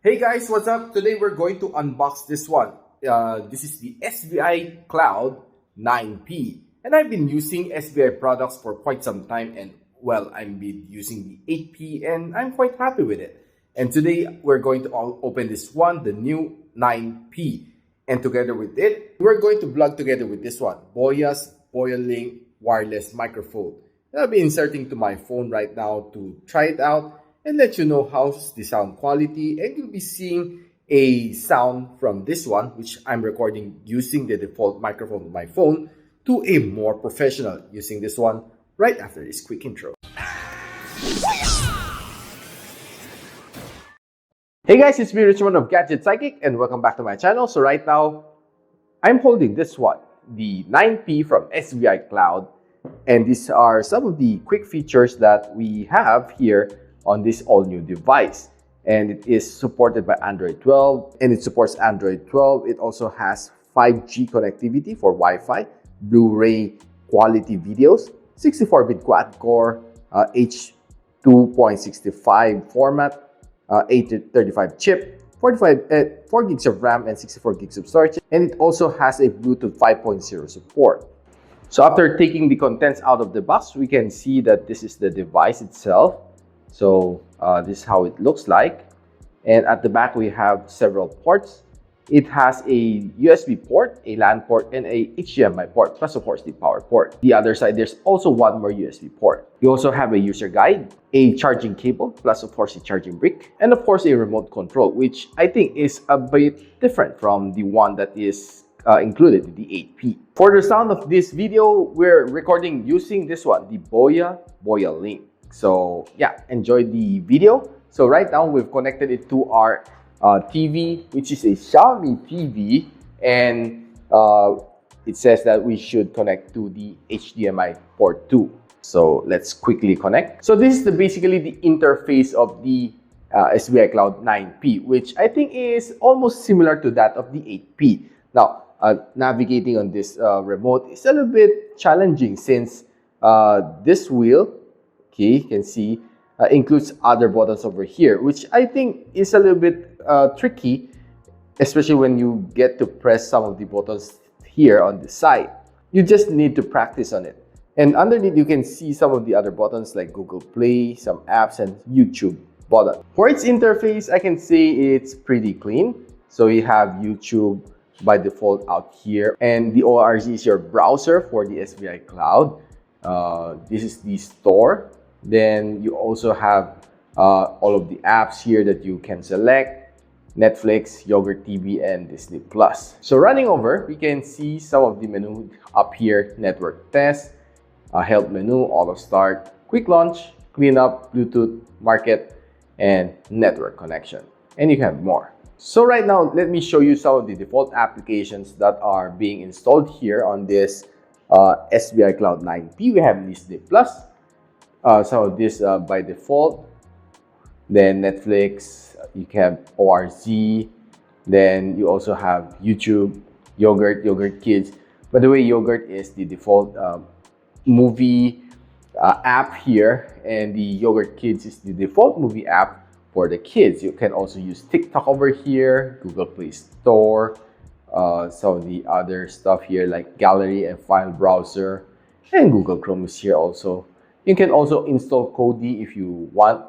Hey guys, what's up? Today we're going to unbox this one. This is the SVI Cloud 9P. And I've been using SVI products for quite some time, and well, I've been using the 8P and I'm quite happy with it. And today we're going to open this one, the new 9P. And together with it, we're going to vlog together with this one, Boyalink wireless microphone. And I'll be inserting to my phone right now to try it out and let you know how's the sound quality, and you'll be seeing a sound from this one, which I'm recording using the default microphone of my phone, to a more professional using this one right after this quick intro. Hey guys, it's me Richmond of Gadget Sidekick, and welcome back to my channel. So right now, I'm holding this one, the 9P from SVI Cloud, and these are some of the quick features that we have here on this all-new device. And it is supported by Android 12, and it supports Android 12. It also has 5G connectivity for Wi-Fi, Blu-ray quality videos, 64-bit quad-core, H.2.65 format, 835 chip, 4 gigs of RAM, and 64 gigs of storage. And it also has a Bluetooth 5.0 support. So after taking the contents out of the box, we can see that this is the device itself. So this is how it looks like. And at the back, we have several ports. It has a USB port, a LAN port, and a HDMI port, plus of course the power port. The other side, there's also one more USB port. You also have a user guide, a charging cable, plus of course a charging brick, and of course a remote control, which I think is a bit different from the one that is included in the 8P. For the sound of this video, we're recording using this one, the Boyalink. So yeah, enjoy the video. So right now we've connected it to our TV, which is a Xiaomi TV, and it says that we should connect to the HDMI port too. So let's quickly connect. So this is basically the interface of the SVI Cloud 9P, which I think is almost similar to that of the 8P. Now, navigating on this remote is a little bit challenging since this wheel, okay, you can see, includes other buttons over here, which I think is a little bit tricky, especially when you get to press some of the buttons here on the side. You just need to practice on it. And underneath, you can see some of the other buttons like Google Play, some apps, and YouTube button. For its interface, I can say it's pretty clean. So you have YouTube by default out here, and the ORG is your browser for the SVI Cloud. This is the store. Then you also have all of the apps here that you can select: Netflix, Yogurt TV, and Disney Plus. So running over, we can see some of the menu up here: network test, help menu, auto start, quick launch, cleanup, Bluetooth, market, and network connection. And you have more. So right now, let me show you some of the default applications that are being installed here on this SVI Cloud 9P. We have Disney Plus. Some of this by default. Then Netflix, you have ORZ. Then you also have YouTube, Yogurt Kids. By the way, Yogurt is the default movie app here, and the Yogurt Kids is the default movie app for the kids. You can also use TikTok over here, Google Play Store, some of the other stuff here like Gallery and File Browser, and Google Chrome is here also. You can also install Kodi if you want,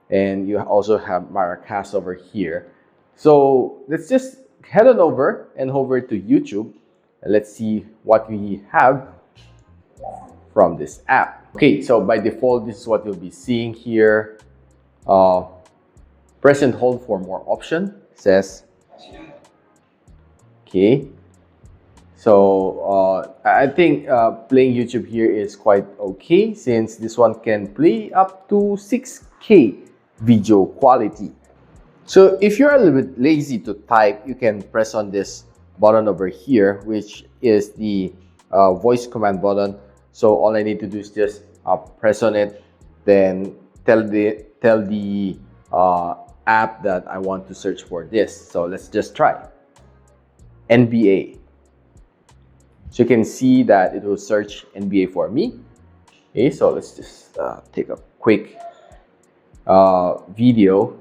and you also have Maracas over here. So let's just head on over and hover to YouTube, and let's see what we have from this app. Okay, so by default, this is what you'll be seeing here. Press and hold for more option, says. Okay. So I think playing YouTube here is quite okay, since this one can play up to 6K video quality. So if you're a little bit lazy to type, you can press on this button over here, which is the voice command button. So all I need to do is just press on it, then tell the app that I want to search for this. So let's just try NBA. So you can see that it will search NBA for me. Okay, so let's just take a quick video.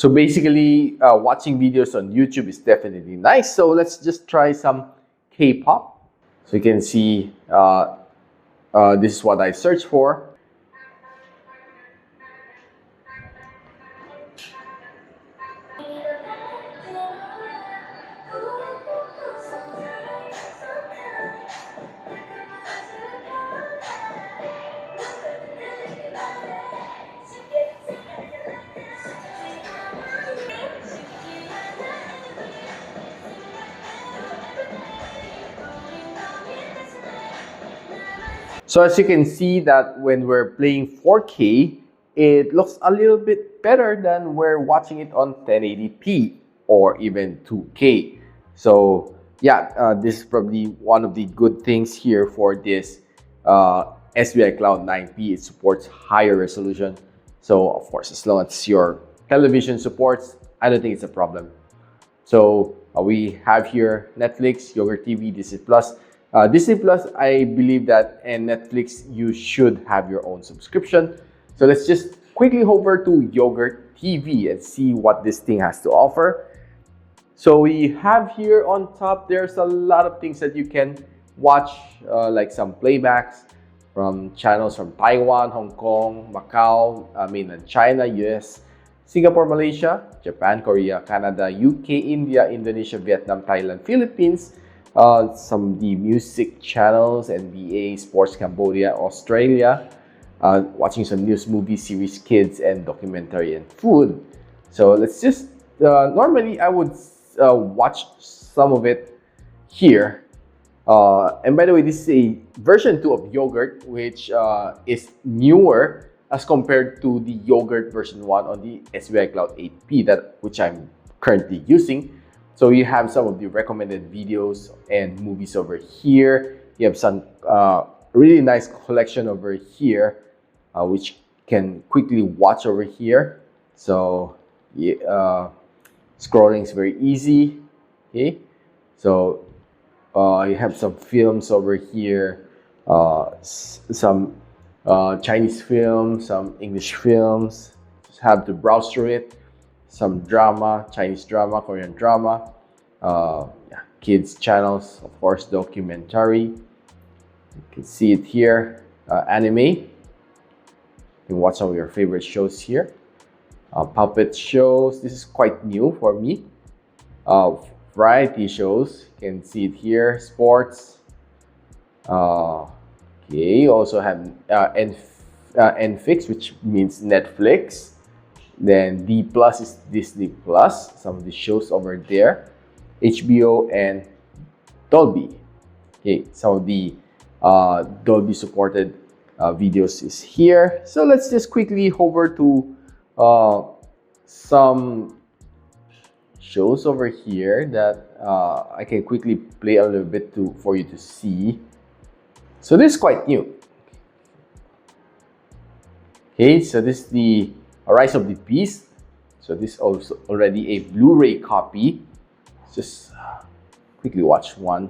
So basically, watching videos on YouTube is definitely nice. So let's just try some K-pop. So you can see this is what I searched for. So as you can see that when we're playing 4K, it looks a little bit better than we're watching it on 1080p or even 2K. So yeah, this is probably one of the good things here for this SVI Cloud 9P. It supports higher resolution. So of course, as long as your television supports, I don't think it's a problem. So we have here Netflix, Yogurt TV, Disney Plus. Disney Plus, I believe that, and Netflix, you should have your own subscription. So let's just quickly hover to Yogurt TV and see what this thing has to offer. So we have here on top, there's a lot of things that you can watch, like some playbacks from channels from Taiwan, Hong Kong, Macau, mainland China, US, Singapore, Malaysia, Japan, Korea, Canada, UK, India, Indonesia, Vietnam, Thailand, Philippines, some of the music channels, NBA, Sports Cambodia, Australia, watching some news, movies, series, kids, and documentary and food. So let's just, normally I would watch some of it here. And by the way, this is a version 2 of Yogurt, which is newer as compared to the Yogurt version 1 on the SVI Cloud 8P, which I'm currently using. So you have some of the recommended videos and movies over here. You have some really nice collection over here, which can quickly watch over here. So scrolling is very easy. Okay, so you have some films over here, some Chinese films, some English films. Just have to browse through it. Some drama, Chinese drama, Korean drama, yeah, kids channels, of course, documentary. You can see it here. Anime. You can watch some of your favorite shows here. Puppet shows. This is quite new for me. Variety shows. You can see it here. Sports. Okay. Also have NFix, which means Netflix. Then D Plus is Disney Plus. Some of the shows over there. HBO and Dolby. Okay, some of the Dolby supported videos is here. So let's just quickly hover to some shows over here that I can quickly play a little bit for you to see. So this is quite new. Okay, so this is the Rise of the Beast. So this is also already a Blu-ray copy. Just quickly watch one.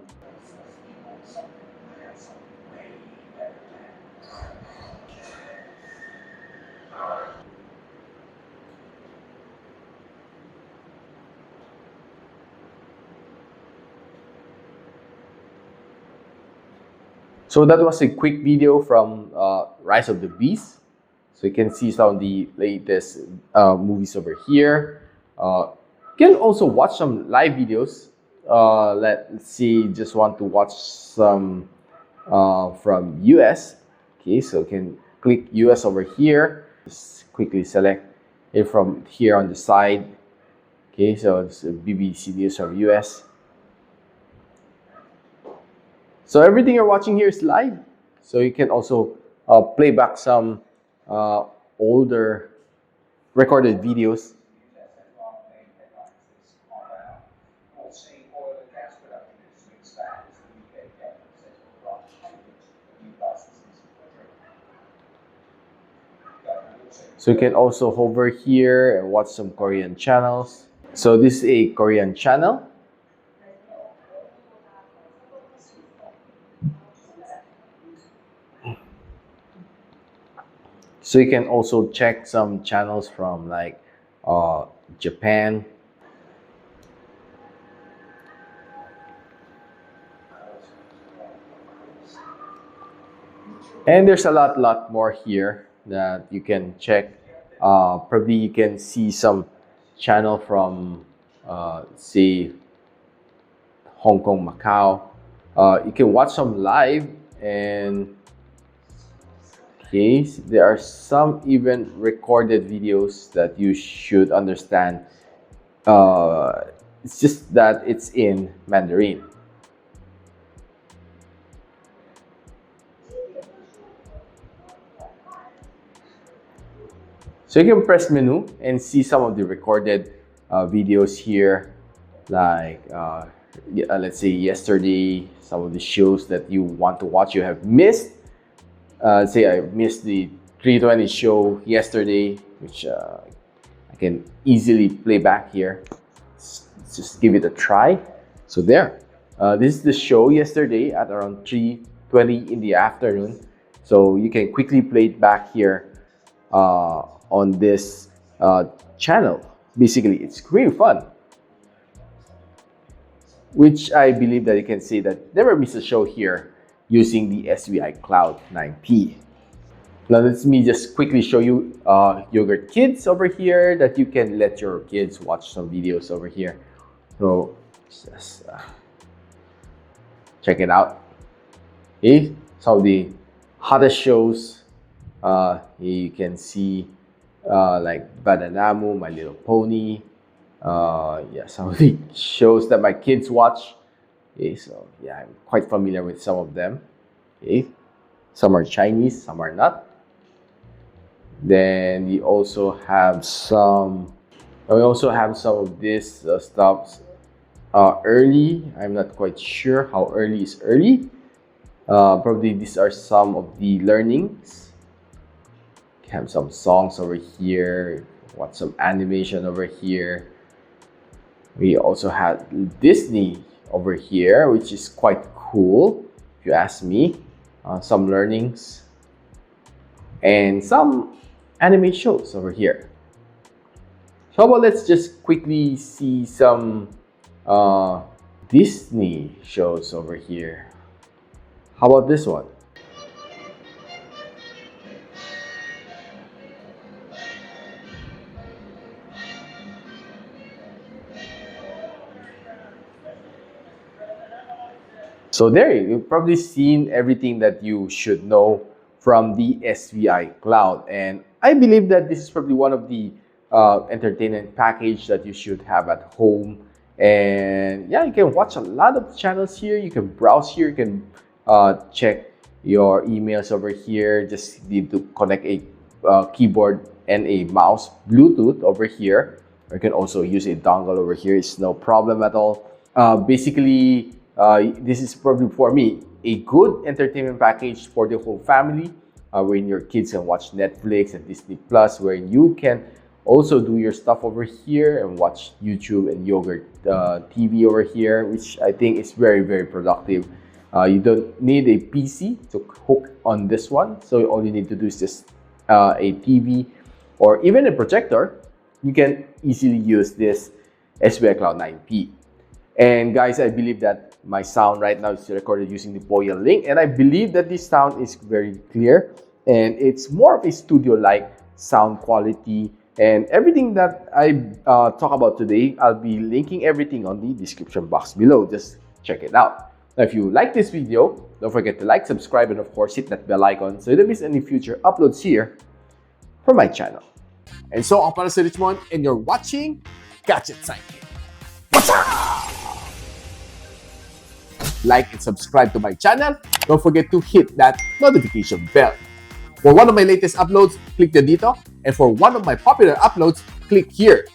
So that was a quick video from Rise of the Beast. So you can see some of the latest movies over here. You can also watch some live videos. Let's see, just want to watch some from US. Okay, so you can click US over here. Just quickly select it from here on the side. Okay, so it's BBC News from US. So everything you're watching here is live. So you can also play back some older recorded videos. So you can also hover here and watch some Korean channels. So this is a Korean channel. So you can also check some channels from like Japan. And there's a lot more here that you can check. Probably you can see some channel from, say, Hong Kong, Macau. You can watch some live, and okay, there are some even recorded videos that you should understand. It's just that it's in Mandarin. So you can press menu and see some of the recorded videos here, like let's say yesterday, some of the shows that you want to watch you have missed. Say I missed the 320 show yesterday, which I can easily play back here. Let's just give it a try. So there, this is the show yesterday at around 3:20 in the afternoon. So you can quickly play it back here on this channel. Basically, it's really fun, which I believe that you can say that never miss a show here using the SVI Cloud 9P. Now let me just quickly show you Yogurt Kids over here, that you can let your kids watch some videos over here. So just check it out. Okay, some of the hottest shows. You can see like Bananamu, My Little Pony. Yeah, some of the shows that my kids watch. Okay, so yeah, I'm quite familiar with some of them. Okay, some are Chinese, some are not. Then we also have some. We also have some of this stuff early. I'm not quite sure how early is early. Probably these are some of the learnings. We have some songs over here. Watch some animation over here. We also have Disney over here, which is quite cool, if you ask me. Some learnings and some anime shows over here. So how about let's just quickly see some Disney shows over here. How about this one? So there, you've probably seen everything that you should know from the SVI Cloud. And I believe that this is probably one of the entertainment package that you should have at home. And yeah, you can watch a lot of channels here. You can browse here. You can check your emails over here. Just need to connect a keyboard and a mouse Bluetooth over here. Or you can also use a dongle over here. It's no problem at all. Basically, this is probably for me a good entertainment package for the whole family, wherein your kids can watch Netflix and Disney Plus, wherein you can also do your stuff over here and watch YouTube and Yogurt TV over here, which I think is very productive. You don't need a PC to hook on this one, so all you need to do is just a TV or even a projector. You can easily use this SVI Cloud 9P. And guys, I believe that my sound right now is recorded using the Boyalink, and I believe that this sound is very clear and it's more of a studio-like sound quality. And everything that I talk about today, I'll be linking everything on the description box below. Just check it out. Now, if you like this video, don't forget to like, subscribe, and of course, hit that bell icon so you don't miss any future uploads here from my channel. And so, ako para si Richmond, and you're watching Gadget Sidekick. What's up? Like and subscribe to my channel. Don't forget to hit that notification bell. For one of my latest uploads, click the dito. And for one of my popular uploads, click here.